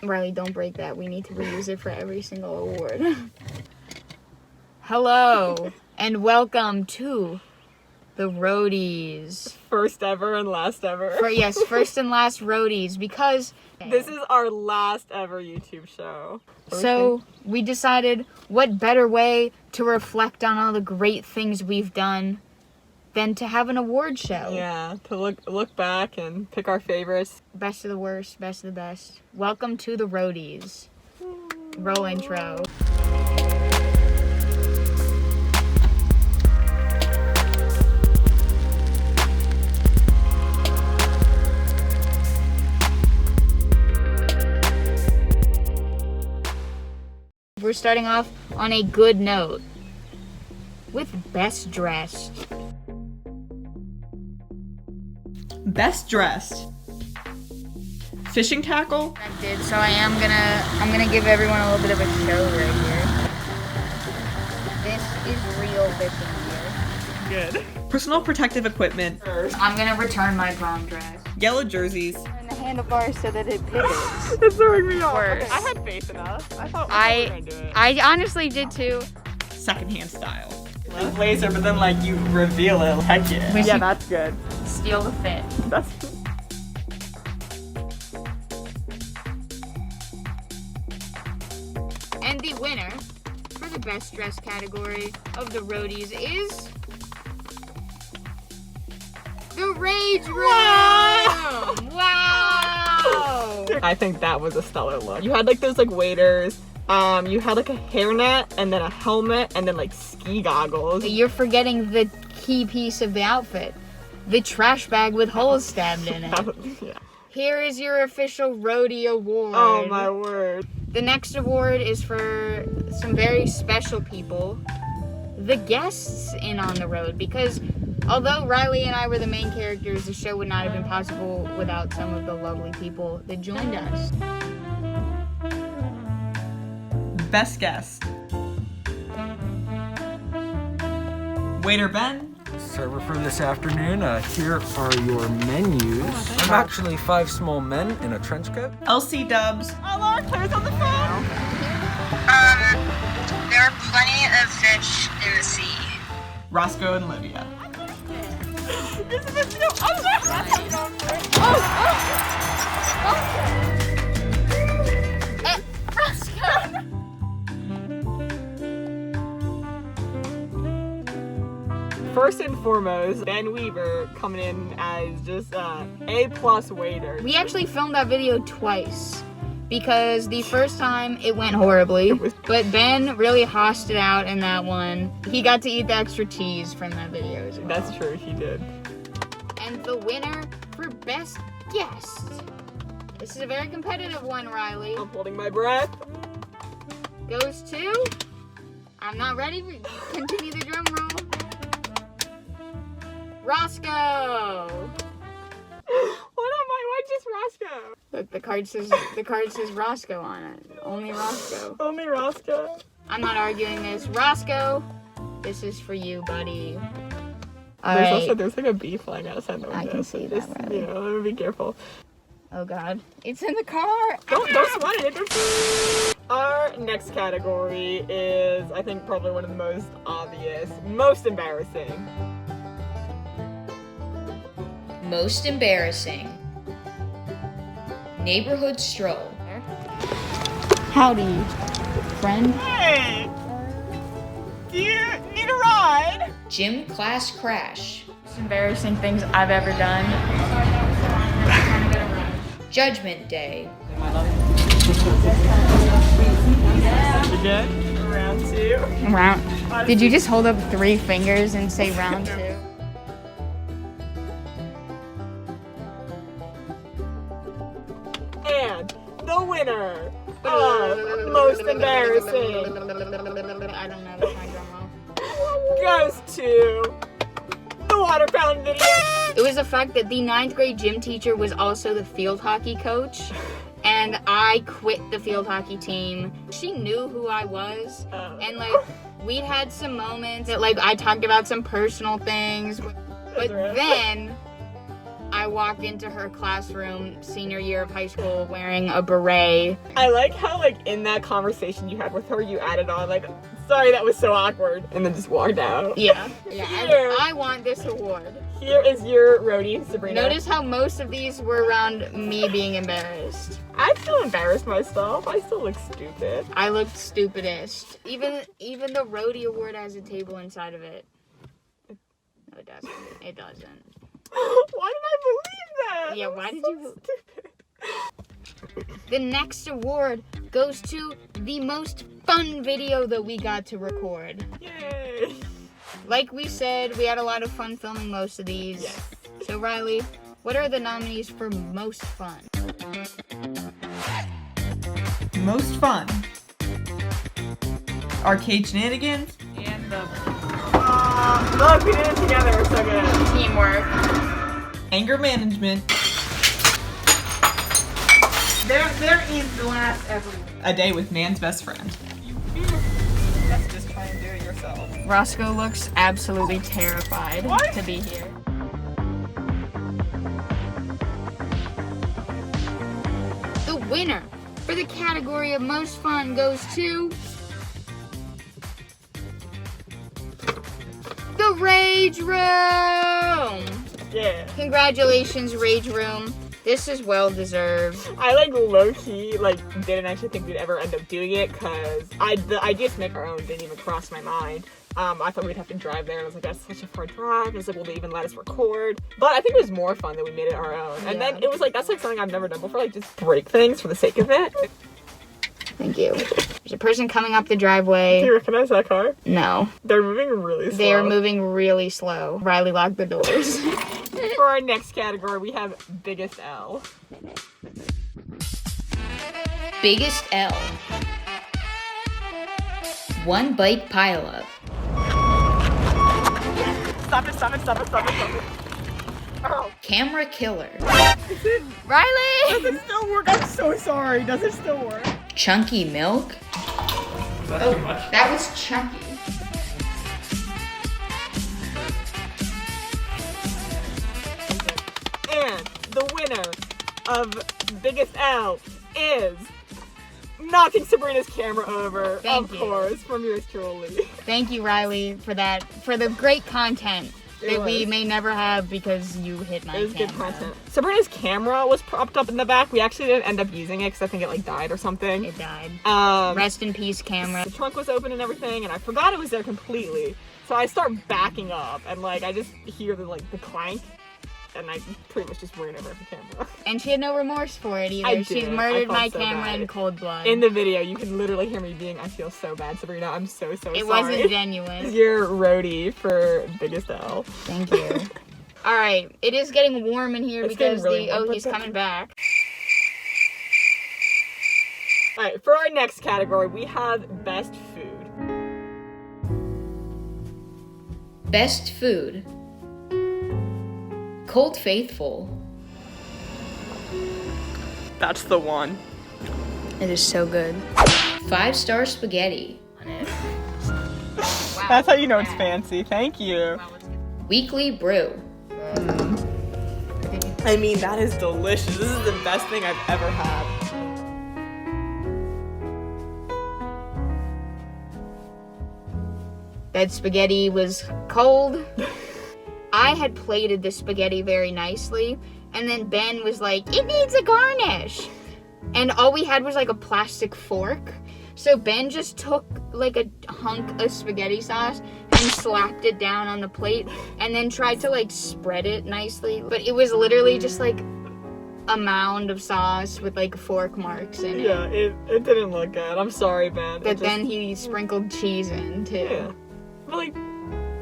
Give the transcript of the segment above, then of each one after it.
Rylee, don't break that. We need to reuse it for every single award. Hello, and welcome to the Roadies. First ever and last ever. First and last Roadies, because this is our last ever YouTube show. So we decided what better way to reflect on all the great things we've done than to have an award show. Yeah, to look back and pick our favorites. Best of the worst, best of the best. Welcome to the Roadies. Roll intro. We're starting off on a good note with Best Dressed. Best dressed. Fishing tackle. I did, so I'm gonna give everyone a little bit of a show right here. This is real fishing gear. Good. Personal protective equipment. I'm gonna return my prom dress. Yellow jerseys. Turn the handlebars so that it pivots. It's throwing me off. Worse. I had faith in us. I thought we were gonna do it. I honestly did too. Secondhand style. The blazer, but then like you reveal it. Heck yeah. Yeah, that's good. Steal the fit. That's. And the winner for the best dress category of the Roadies is the Rage Room. Wow! I think that was a stellar look. You had like those like waders. You had like a hairnet and then a helmet and then like ski goggles. You're forgetting the key piece of the outfit. The trash bag with holes stabbed in it. Yeah. Here is your official Roady Award. Oh my word. The next award is for some very special people. The guests in On the Road, because although Rylee and I were the main characters, the show would not have been possible without some of the lovely people that joined us. Best guest. Waiter Ben. Server for this afternoon. Here are your menus. I'm actually 5 small men in a trench coat. LC Dubs. Oh Lord, Claire's on the phone. There are plenty of fish in the sea. Roscoe and Lydia. First and foremost, Ben Weaver coming in as just A+ waiter. We actually filmed that video twice because the first time it went horribly, but Ben really hossed it out in that one. He got to eat the extra cheese from that video as well. That's true, he did. And the winner for Best Guest. This is a very competitive one, Rylee. I'm holding my breath. Goes to... I'm not ready. Continue the drum roll. Roscoe! What am I? Why just Roscoe? Look, the card says Roscoe on it. Only Roscoe. Only Roscoe? I'm not arguing this. Roscoe, this is for you, buddy. There's like a bee flying outside the window. I can see that, Rylee. You know, let me be careful. Oh God, it's in the car. Don't sweat it. Our next category is, I think, probably one of the most obvious, most embarrassing. Most embarrassing. Neighborhood stroll. Howdy, friend. Hey! Do you need a ride? Gym class crash. Most embarrassing things I've ever done. Judgment Day. Again? Round 2. Round. Did you just hold up 3 fingers and say round 2? And the winner of most embarrassing I don't know. That's my drum roll. goes to the water fountain video. It was the fact that the 9th grade gym teacher was also the field hockey coach, and I quit the field hockey team. She knew who I was, and like we'd had some moments that like I talked about some personal things, but then I walked into her classroom senior year of high school wearing a beret. I like how, like, in that conversation you had with her, you added on, like, sorry, that was so awkward, and then just walked out. Yeah. Here. I want this award. Here is your Roady, Sabrina. Notice how most of these were around me being embarrassed. I still embarrassed myself. I still look stupid. I looked stupidest. Even the Roady Award has a table inside of it. No, it doesn't. It doesn't. Why did I believe that? Yeah, That why was did so you- stupid. The next award goes to the most fun video that we got to record. Yay. Like we said, we had a lot of fun filming most of these. Yes. So Rylee, what are the nominees for most fun? Most fun. Arcade shenanigans. And the... look, we did it together. We're so good. Teamwork. Anger management. There is the last ever. A day with man's best friend. Let's just try and do it yourself. Roscoe looks absolutely terrified to be here. The winner for the category of most fun goes to the Rage Room. Yeah. Congratulations, Rage Room. This is well deserved. I like low-key didn't actually think we'd ever end up doing it because the idea to make our own didn't even cross my mind. I thought we'd have to drive there and I was like, that's such a far drive. I was like, will they even let us record? But I think it was more fun that we made it our own. And then it was like, that's like something I've never done before, like just break things for the sake of it. Thank you. There's a person coming up the driveway. Do you recognize that car? No. They're moving really slow. They are moving really slow. Rylee locked the doors. For our next category, we have Biggest L. Biggest L. One bike pileup. Stop it, stop it, stop it, stop it, stop it. Oh. Camera killer. Rylee! Does it still work? I'm so sorry. Does it still work? Chunky milk. That was chunky. And the winner of Biggest L is knocking Sabrina's camera over, Thank of you. course, from yours truly. Thank you, Rylee, for that, for the great content It that we was. may never have because you hit my It was camera. good content. Sabrina's camera was propped up in the back. We actually didn't end up using it because I think it died or something. It died. Um, Rest in peace, camera. the trunk was open and everything, and I forgot it was there completely. So I start backing up, and I just hear the clank, and I pretty much just ran over the camera. And she had no remorse for it either. I She's did. murdered I my felt so camera bad. in cold blood. In the video, you can literally hear me being, I feel so bad, Sabrina. I'm so sorry. It wasn't genuine. You're Roady for Biggest L. Thank you. All right, it is getting warm in here It's because getting really warm. he's coming back. All right, for our next category, we have Best Food. Best food. Cold Faithful. That's the one. It is so good. 5-star spaghetti. That's how you know it's fancy. Thank you. Weekly brew. I mean, that is delicious. This is the best thing I've ever had. That spaghetti was cold. I had plated the spaghetti very nicely, and then Ben was like, it needs a garnish. And all we had was a plastic fork. So Ben just took a hunk of spaghetti sauce and slapped it down on the plate and then tried to spread it nicely. But it was literally just a mound of sauce with fork marks in it. Yeah, it didn't look good. I'm sorry, Ben. But then he sprinkled cheese in too. Yeah. But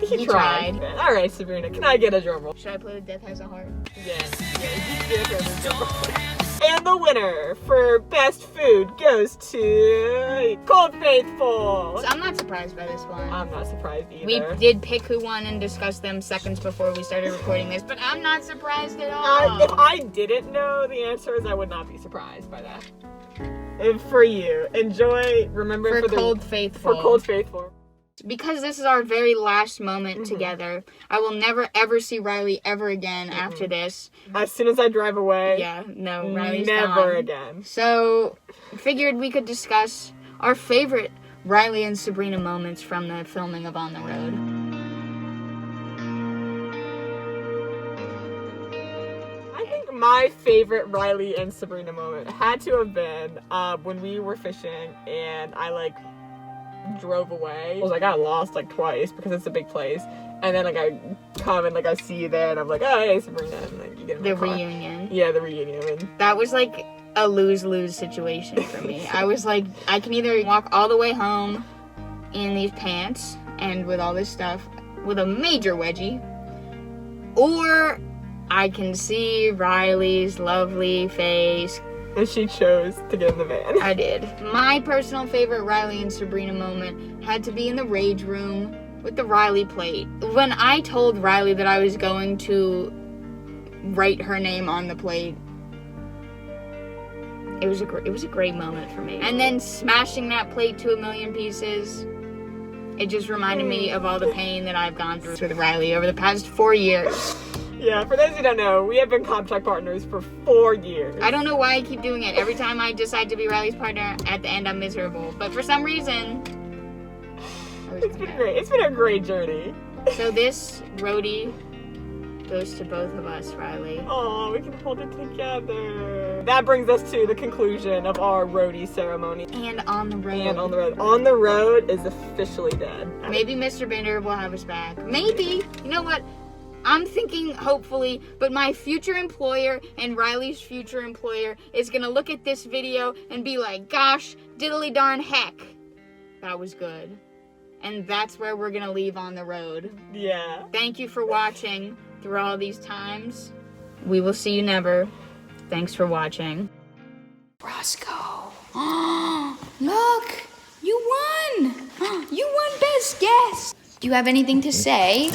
he tried. tried. All right, Sabrina, can I get a drum roll? Should I play with Death Has a Heart? Yes. And the winner for Best Food goes to Cold Faithful. So I'm not surprised by this one. I'm not surprised either. We did pick who won and discuss them seconds before we started recording this, but I'm not surprised at all. If I didn't know the answers, I would not be surprised by that. And for you, enjoy. Remember for the Cold Faithful. For Cold Faithful. Because this is our very last moment together, I will never ever see Rylee ever again after this. As soon as I drive away, Yeah, no, Riley's never gone. again. So, figured we could discuss our favorite Rylee and Sabrina moments from the filming of On the Road. I think my favorite Rylee and Sabrina moment had to have been when we were fishing and I like drove away. I got lost like twice because it's a big place. And then like I come and like I see you there and I'm like, oh hey Sabrina, and like you get in my The car. reunion. Yeah, the reunion. And That was like a lose-lose situation for me. I was like, I can either walk all the way home in these pants and with all this stuff with a major wedgie, or I can see Riley's lovely face. and she chose to get in the van. I did. My personal favorite Rylee and Sabrina moment had to be in the rage room with the Rylee plate. When I told Rylee that I was going to write her name on the plate, it was a great moment for me. And then smashing that plate to a million pieces, it just reminded me of all the pain that I've gone through with Rylee over the past 4 years. Yeah, for those who don't know, we have been contract partners for 4 years. I don't know why I keep doing it. Every time I decide to be Riley's partner, at the end I'm miserable. But for some reason, It's been great. It's been a great journey. So this roadie goes to both of us, Rylee. Oh, we can hold it together. That brings us to the conclusion of our roadie ceremony. And on the road. And on the road. On the road is officially dead. Maybe Mr. Binder will have us back. Maybe. You know what? I'm thinking hopefully, but my future employer and Riley's future employer is gonna look at this video and be like, gosh, diddly darn heck, that was good. And that's where we're gonna leave On the Road. Yeah. Thank you for watching through all these times. We will see you never. Thanks for watching. Roscoe. Look, you won. You won Best Guess. Do you have anything to say?